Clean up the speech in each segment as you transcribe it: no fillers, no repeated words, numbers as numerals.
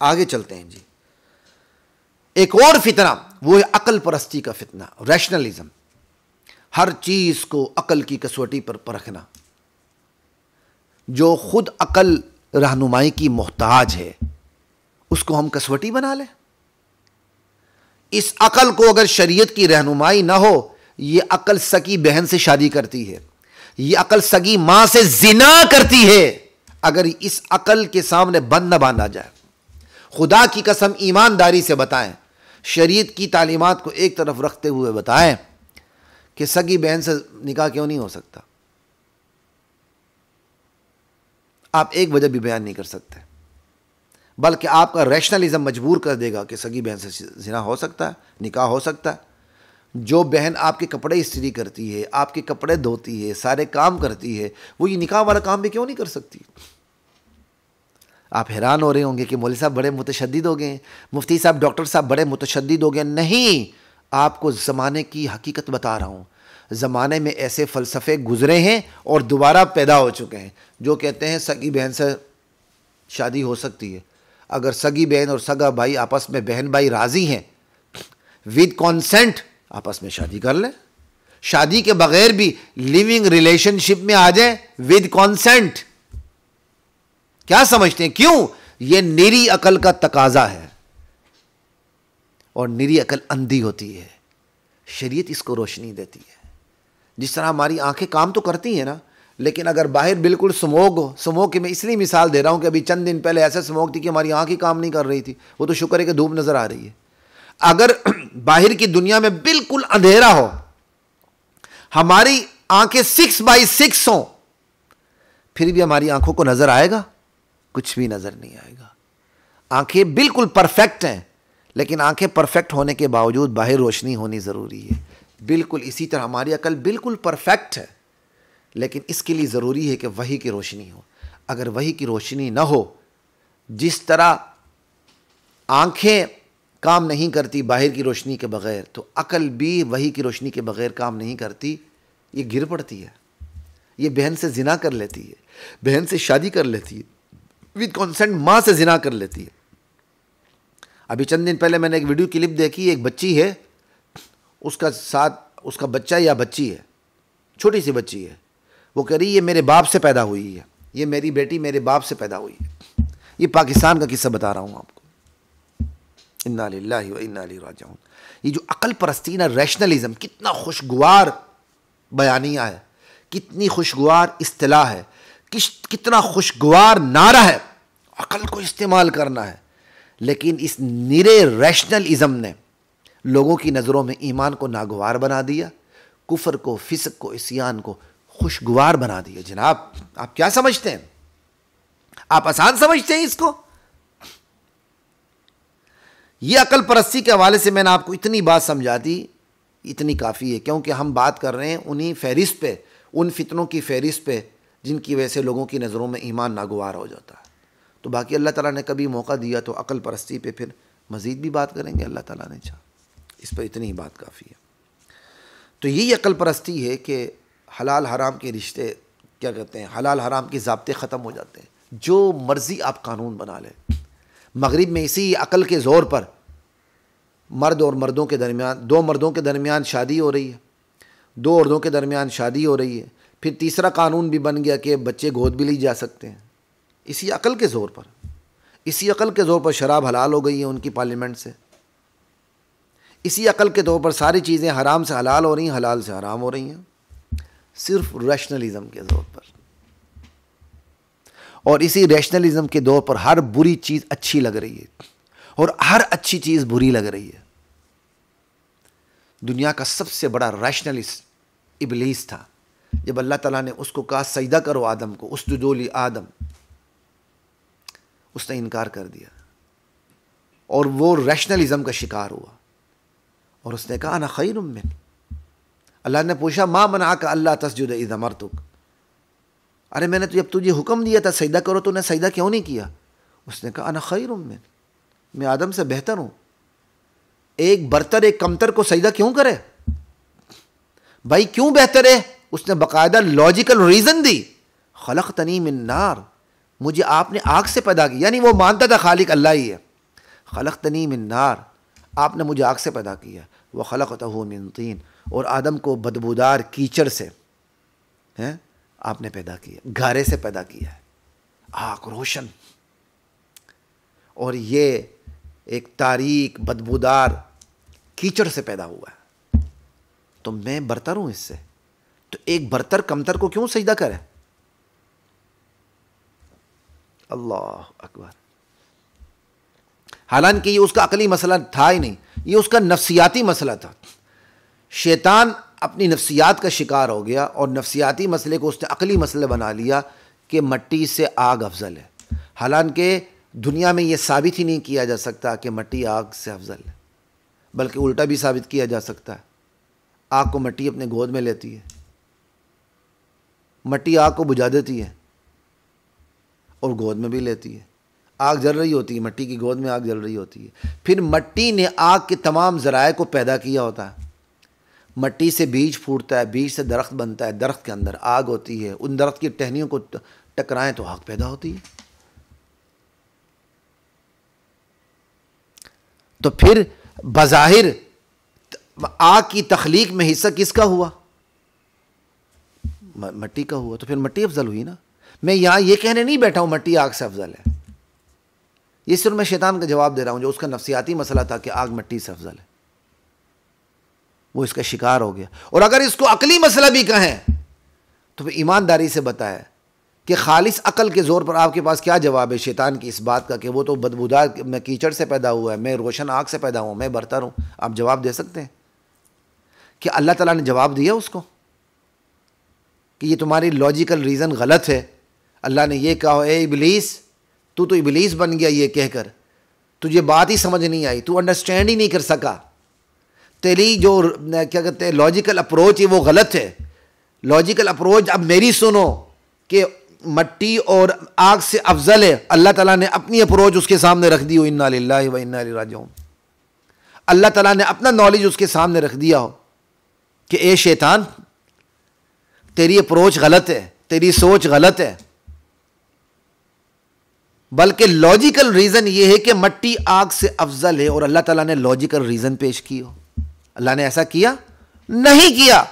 آگے چلتے ہیں جی. ایک اور فتنہ وہ ہے عقل پرستی کا فتنہ، ریشنلزم. ہر چیز کو عقل کی کسوٹی پر پرکھنا. جو خود عقل رہنمائی کی محتاج ہے اس کو ہم کسوٹی بنا لیں. اس عقل کو اگر شریعت کی رہنمائی نہ ہو، یہ عقل سگی بہن سے شادی کرتی ہے، یہ عقل سگی ماں سے زنا کرتی ہے. اگر اس عقل کے سامنے بند نہ باندھا جائے، خدا کی قسم ایمانداری سے بتائیں، شریعت کی تعلیمات کو ایک طرف رکھتے ہوئے بتائیں کہ سگی بہن سے نکاح کیوں نہیں ہو سکتا. آپ ایک وجہ بھی بیان نہیں کر سکتے، بلکہ آپ کا ریشنلزم مجبور کر دے گا کہ سگی بہن سے زنا ہو سکتا ہے، نکاح ہو سکتا ہے. جو بہن آپ کے کپڑے استری کرتی ہے، آپ کے کپڑے دھوتی ہے، سارے کام کرتی ہے، وہ یہ نکاح والا کام بھی کیوں نہیں کر سکتی؟ آپ حیران ہو رہے ہوں گے کہ مولوی صاحب بڑے متشدد ہو گئے ہیں، مفتی صاحب، ڈاکٹر صاحب بڑے متشدد ہو گئے. نہیں، آپ کو زمانے کی حقیقت بتا رہا ہوں. زمانے میں ایسے فلسفے گزرے ہیں اور دوبارہ پیدا ہو چکے ہیں جو کہتے ہیں سگی بہن سے شادی ہو سکتی ہے. اگر سگی بہن اور سگا بھائی آپس میں بہن بھائی راضی ہیں، ود کانسینٹ آپس میں شادی کر لیں. شادی کے بغیر بھی لیونگ ریلیشن شپ میں آ جائیں ود کانسینٹ. کیا سمجھتے ہیں؟ کیوں؟ یہ نیری عقل کا تقاضا ہے، اور نیری عقل اندھی ہوتی ہے. شریعت اس کو روشنی دیتی ہے. جس طرح ہماری آنکھیں کام تو کرتی ہیں نا، لیکن اگر باہر بالکل سموگ ہو، سموگ کی میں اس لیے مثال دے رہا ہوں کہ ابھی چند دن پہلے ایسا سموگ تھی کہ ہماری آنکھ ہی کام نہیں کر رہی تھی. وہ تو شکر ہے کہ دھوپ نظر آ رہی ہے. اگر باہر کی دنیا میں بالکل اندھیرا ہو، ہماری آنکھیں 6x6 ہوں، پھر بھی ہماری آنکھوں کو نظر آئے گا؟ کچھ بھی نظر نہیں آئے گا. آنکھیں بالکل پرفیکٹ ہیں، لیکن آنکھیں پرفیکٹ ہونے کے باوجود باہر روشنی ہونی ضروری ہے. بالکل اسی طرح ہماری عقل بالکل پرفیکٹ ہے، لیکن اس کے لیے ضروری ہے کہ وحی کی روشنی ہو. اگر وحی کی روشنی نہ ہو، جس طرح آنکھیں کام نہیں کرتی باہر کی روشنی کے بغیر، تو عقل بھی وحی کی روشنی کے بغیر کام نہیں کرتی. یہ گر پڑتی ہے، یہ بہن سے زنا کر لیتی ہے، بہن سے شادی کر لیتی ہے، ود کانسینٹ ماں سے زنا کر لیتی ہے. ابھی چند دن پہلے میں نے ایک ویڈیو کلپ دیکھی. ایک بچی ہے، اس کا ساتھ اس کا بچہ یا بچی ہے، چھوٹی سی بچی ہے. وہ کہہ رہی یہ میرے باپ سے پیدا ہوئی ہے، یہ میری بیٹی میرے باپ سے پیدا ہوئی ہے. یہ پاکستان کا قصہ بتا رہا ہوں آپ کو. انا للہ و انا الیہ راجعون. یہ جو عقل پرستی نا، ریشنلزم، کتنا خوشگوار بیانیہ ہے، کتنی خوشگوار اصطلاح ہے، کتنا خوشگوار نعرہ ہے. عقل کو استعمال کرنا ہے. لیکن اس نیرے ریشنلزم نے لوگوں کی نظروں میں ایمان کو ناگوار بنا دیا، کفر کو، فسق کو، عصیان کو خوشگوار بنا دیا. جناب آپ کیا سمجھتے ہیں؟ آپ آسان سمجھتے ہیں اس کو؟ یہ عقل پرستی کے حوالے سے میں نے آپ کو اتنی بات سمجھا دی، اتنی کافی ہے. کیونکہ ہم بات کر رہے ہیں انہی فہرست پہ، ان فتنوں کی فہرست پہ جن کی وجہ سے لوگوں کی نظروں میں ایمان ناگوار ہو جاتا ہے. تو باقی اللہ تعالیٰ نے کبھی موقع دیا تو عقل پرستی پہ پھر مزید بھی بات کریں گے، اللہ تعالیٰ نے چاہا. اس پر اتنی ہی بات کافی ہے. تو یہی عقل پرستی ہے کہ حلال حرام کے رشتے، کیا کہتے ہیں، حلال حرام کے ضابطے ختم ہو جاتے ہیں. جو مرضی آپ قانون بنا لیں. مغرب میں اسی عقل کے زور پر مرد اور مردوں کے درمیان، دو مردوں کے درمیان شادی ہو رہی ہے، دو عورتوں کے درمیان شادی ہو رہی ہے. پھر تیسرا قانون بھی بن گیا کہ بچے گود بھی لی جا سکتے ہیں. اسی عقل کے زور پر، اسی عقل کے زور پر شراب حلال ہو گئی ہے ان کی پارلیمنٹ سے. اسی عقل کے طور پر ساری چیزیں حرام سے حلال ہو رہی ہیں، حلال سے حرام ہو رہی ہیں، صرف ریشنلزم کے زور پر. اور اسی ریشنلزم کے دور پر ہر بری چیز اچھی لگ رہی ہے اور ہر اچھی چیز بری لگ رہی ہے. دنیا کا سب سے بڑا ریشنلسٹ ابلیس تھا. جب اللہ تعالیٰ نے اس کو کہا سجدہ کرو آدم کو، اسجدوا لآدم، اس نے انکار کر دیا اور وہ ریشنلزم کا شکار ہوا اور اس نے کہا انا خیر من. اللہ نے پوچھا ما منعک اللہ تسجد اذ امرتک، ارے میں نے جب تجھے حکم دیا تھا سجدہ کرو تو نے سجدہ کیوں نہیں کیا؟ اس نے کہا انا خیر من، میں آدم سے بہتر ہوں. ایک برتر ایک کمتر کو سجدہ کیوں کرے بھائی؟ کیوں بہتر ہے؟ اس نے باقاعدہ لاجیکل ریزن دی. خلقتنی من نار، مجھے آپ نے آگ سے پیدا کی. یعنی وہ مانتا تھا خالق اللہ ہی ہے. خلقتنی من نار، آپ نے مجھے آگ سے پیدا کیا، وخلقتہ من طین، اور آدم کو بدبودار کیچڑ سے آپ نے پیدا کیا، گارے سے پیدا کیا ہے، آگ روشن، اور یہ ایک تاریک بدبودار کیچڑ سے پیدا ہوا ہے، تو میں برتر ہوں اس سے، تو ایک برتر کمتر کو کیوں سجدہ کرے؟ اللہ اکبر۔ حالانکہ یہ اس کا عقلی مسئلہ تھا ہی نہیں، یہ اس کا نفسیاتی مسئلہ تھا۔ شیطان اپنی نفسیات کا شکار ہو گیا اور نفسیاتی مسئلے کو اس نے عقلی مسئلہ بنا لیا کہ مٹی سے آگ افضل ہے، حالانکہ دنیا میں یہ ثابت ہی نہیں کیا جا سکتا کہ مٹی آگ سے افضل ہے، بلکہ الٹا بھی ثابت کیا جا سکتا ہے۔ آگ کو مٹی اپنے گود میں لیتی ہے، مٹی آگ کو بجھا دیتی ہے اور گود میں بھی لیتی ہے، آگ جل رہی ہوتی ہے، مٹی کی گود میں آگ جل رہی ہوتی ہے۔ پھر مٹی نے آگ کے تمام ذرائع کو پیدا کیا ہوتا ہے، مٹی سے بیج پھوٹتا ہے، بیج سے درخت بنتا ہے، درخت کے اندر آگ ہوتی ہے، ان درخت کی ٹہنیوں کو ٹکرائیں تو آگ پیدا ہوتی ہے۔ تو پھر بظاہر آگ کی تخلیق میں حصہ کس کا ہوا؟ مٹی کا ہوا، تو پھر مٹی افضل ہوئی نا۔ میں یہاں یہ کہنے نہیں بیٹھا ہوں مٹی آگ سے افضل ہے، یہ صرف میں شیطان کا جواب دے رہا ہوں جو اس کا نفسیاتی مسئلہ تھا کہ آگ مٹی سے افضل ہے، وہ اس کا شکار ہو گیا۔ اور اگر اس کو عقلی مسئلہ بھی کہیں تو پھر ایمانداری سے بتایا کہ خالص عقل کے زور پر آپ کے پاس کیا جواب ہے شیطان کی اس بات کا کہ وہ تو بدبودار میں کیچڑ سے پیدا ہوا ہے، میں روشن آگ سے پیدا ہوں، میں برتر ہوں؟ آپ جواب دے سکتے ہیں کہ اللہ تعالیٰ نے جواب دیا اس کو کہ یہ تمہاری لاجیکل ریزن غلط ہے؟ اللہ نے یہ کہا اے ابلیس، تو ابلیس بن گیا یہ کہہ کر، تجھے بات ہی سمجھ نہیں آئی، تو انڈرسٹینڈ ہی نہیں کر سکا، تیری جو کیا کہتے ہیں لاجیکل اپروچ ہے وہ غلط ہے۔ لاجیکل اپروچ اب میری سنو کہ مٹی اور آگ سے افضل ہے، اللہ تعالیٰ نے اپنی اپروچ اس کے سامنے رکھ دی ہو، انا للہ و انا الیہ راجعون، اللہ تعالیٰ نے اپنا نالج اس کے سامنے رکھ دیا ہو کہ اے شیطان تیری اپروچ غلط ہے، تیری سوچ غلط ہے، بلکہ لاجیکل ریزن یہ ہے کہ مٹی آگ سے افضل ہے، اور اللہ تعالیٰ نے لاجیکل ریزن پیش کی ہو۔ اللہ نے ایسا کیا نہیں کیا،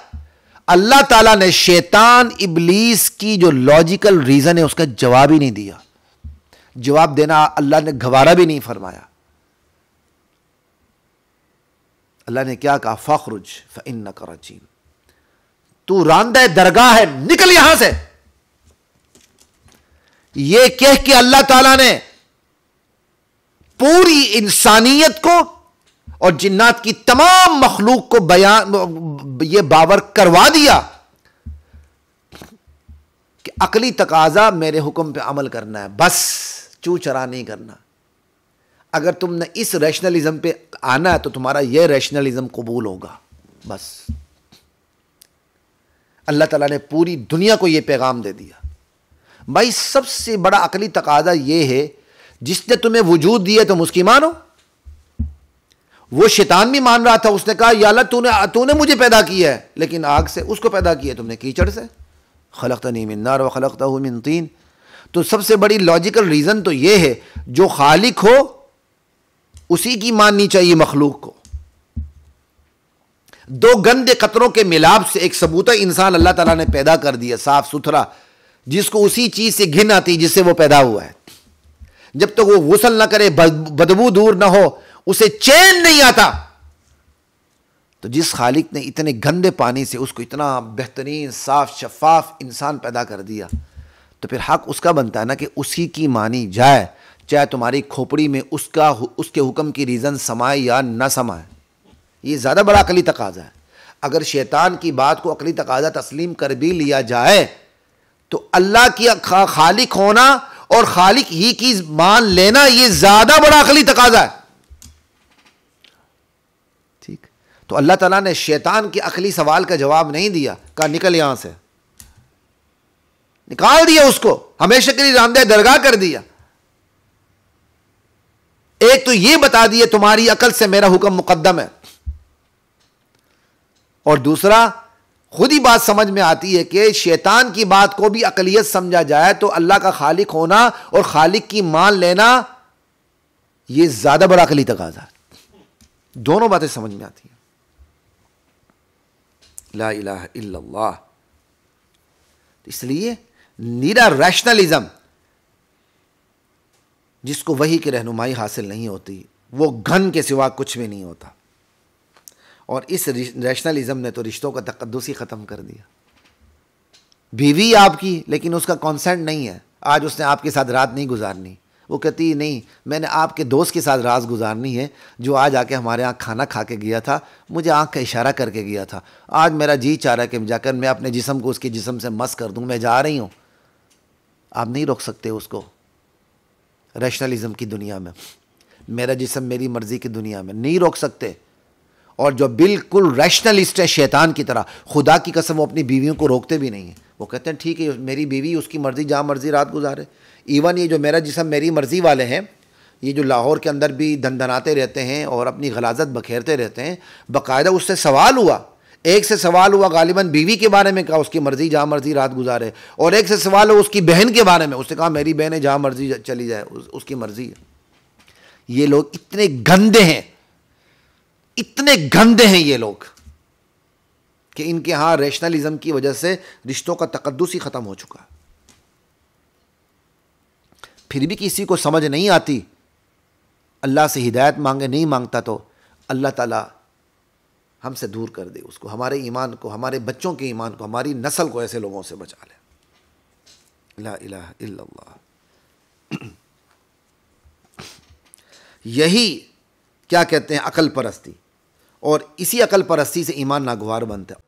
اللہ تعالیٰ نے شیطان ابلیس کی جو لاجیکل ریزن ہے اس کا جواب ہی نہیں دیا، جواب دینا اللہ نے گوارا بھی نہیں فرمایا۔ اللہ نے کیا کہا؟ فَاخْرُجْ فَإِنَّكَ رَجِيمٌ، تو راندہ درگاہ ہے، نکل یہاں سے۔ یہ کہہ کے اللہ تعالیٰ نے پوری انسانیت کو اور جنات کی تمام مخلوق کو یہ باور کروا دیا کہ عقلی تقاضا میرے حکم پہ عمل کرنا ہے، بس چو چرا نہیں کرنا۔ اگر تم نے اس ریشنلزم پہ آنا ہے تو تمہارا یہ ریشنلزم قبول ہوگا، بس۔ اللہ تعالیٰ نے پوری دنیا کو یہ پیغام دے دیا۔ بھائی سب سے بڑا عقلی تقاضا یہ ہے، جس نے تمہیں وجود دیا تم اس کی مانو۔ وہ شیطان بھی مان رہا تھا، اس نے کہا یا اللہ تو نے مجھے پیدا کیا ہے، لیکن آگ سے، اس کو پیدا کیا تم نے کیچڑ سے، خلقتنی من نار وخلقتہ من طین۔ تو سب سے بڑی لاجیکل ریزن تو یہ ہے جو خالق ہو اسی کی ماننی چاہیے مخلوق کو۔ دو گندے قطروں کے ملاب سے ایک ثبوتہ انسان اللہ تعالیٰ نے پیدا کر دیا، صاف ستھرا، جس کو اسی چیز سے گھن آتی جس سے وہ پیدا ہوا ہے۔ جب تک وہ غسل نہ کرے، بدبو دور نہ ہو، اسے چین نہیں آتا۔ تو جس خالق نے اتنے گندے پانی سے اس کو اتنا بہترین صاف شفاف انسان پیدا کر دیا، تو پھر حق اس کا بنتا ہے نا کہ اسی کی مانی جائے، چاہے تمہاری کھوپڑی میں اس کے حکم کی ریزن سمائے یا نہ سمائے۔ یہ زیادہ بڑا عقلی تقاضا ہے۔ اگر شیطان کی بات کو عقلی تقاضا تسلیم کر بھی لیا جائے تو اللہ کی خالق ہونا اور خالق ہی کی مان لینا یہ زیادہ بڑا عقلی تقاضا ہے۔ ٹھیک، تو اللہ تعالیٰ نے شیطان کے عقلی سوال کا جواب نہیں دیا، کہا نکل یہاں سے، نکال دیا اس کو، ہمیشہ کے لیے راندہ درگاہ کر دیا۔ ایک تو یہ بتا دیے تمہاری عقل سے میرا حکم مقدم ہے، اور دوسرا خود ہی بات سمجھ میں آتی ہے کہ شیطان کی بات کو بھی عقلیت سمجھا جائے تو اللہ کا خالق ہونا اور خالق کی مان لینا یہ زیادہ بڑا عقلی تقاضا ہے. دونوں باتیں سمجھ میں آتی ہیں. لا الہ الا اللہ. اس لیے نیرا ریشنلزم جس کو وحی کی رہنمائی حاصل نہیں ہوتی وہ گھن کے سوا کچھ بھی نہیں ہوتا. اور اس ریشنلزم نے تو رشتوں کا تقدس ہی ختم کر دیا. بیوی آپ کی لیکن اس کا کانسینٹ نہیں ہے. آج اس نے آپ کے ساتھ رات نہیں گزارنی. وہ کہتی نہیں میں نے آپ کے دوست کے ساتھ رات گزارنی ہے جو آج آ کے ہمارے یہاں کھانا کھا کے گیا تھا, مجھے آنکھ کا اشارہ کر کے گیا تھا, آج میرا جی چاہ رہا ہے کہ جا کر میں اپنے جسم کو اس کے جسم سے مس کر دوں, میں جا رہی ہوں. آپ نہیں روک سکتے اس کو. ریشنلزم کی دنیا میں, میرا جسم میری مرضی کی دنیا میں نہیں روک سکتے. اور جو بالکل ریشنلسٹ ہے شیطان کی طرح, خدا کی قسم وہ اپنی بیویوں کو روکتے بھی نہیں ہیں. وہ کہتے ہیں ٹھیک ہے میری بیوی اس کی مرضی جہاں مرضی رات گزارے. ایون یہ جو میرا جسم میری مرضی والے ہیں, یہ جو لاہور کے اندر بھی دندناتے رہتے ہیں اور اپنی غلاظت بکھیرتے رہتے ہیں, باقاعدہ اس سے سوال ہوا, ایک سے سوال ہوا غالباً بیوی کے بارے میں, کہا اس کی مرضی جہاں مرضی رات گزارے, اور ایک سے سوال ہوا اس کی بہن کے بارے میں, اس نے کہا میری بہن ہے جہاں مرضی چلی جائے اس کی مرضی ہے. یہ لوگ اتنے گندے ہیں, اتنے گندے ہیں یہ لوگ کہ ان کے ہاں ریشنلزم کی وجہ سے رشتوں کا تقدس ہی ختم ہو چکا. پھر بھی کسی کو سمجھ نہیں آتی, اللہ سے ہدایت مانگے, نہیں مانگتا تو اللہ تعالیٰ ہم سے دور کر دے اس کو, ہمارے ایمان کو, ہمارے بچوں کے ایمان کو, ہماری نسل کو ایسے لوگوں سے بچا لے. لا الہ الا اللہ. یہی کیا کہتے ہیں عقل پرستی, اور اسی عقل پرستی سے ایمان ناگوار بنتا ہے.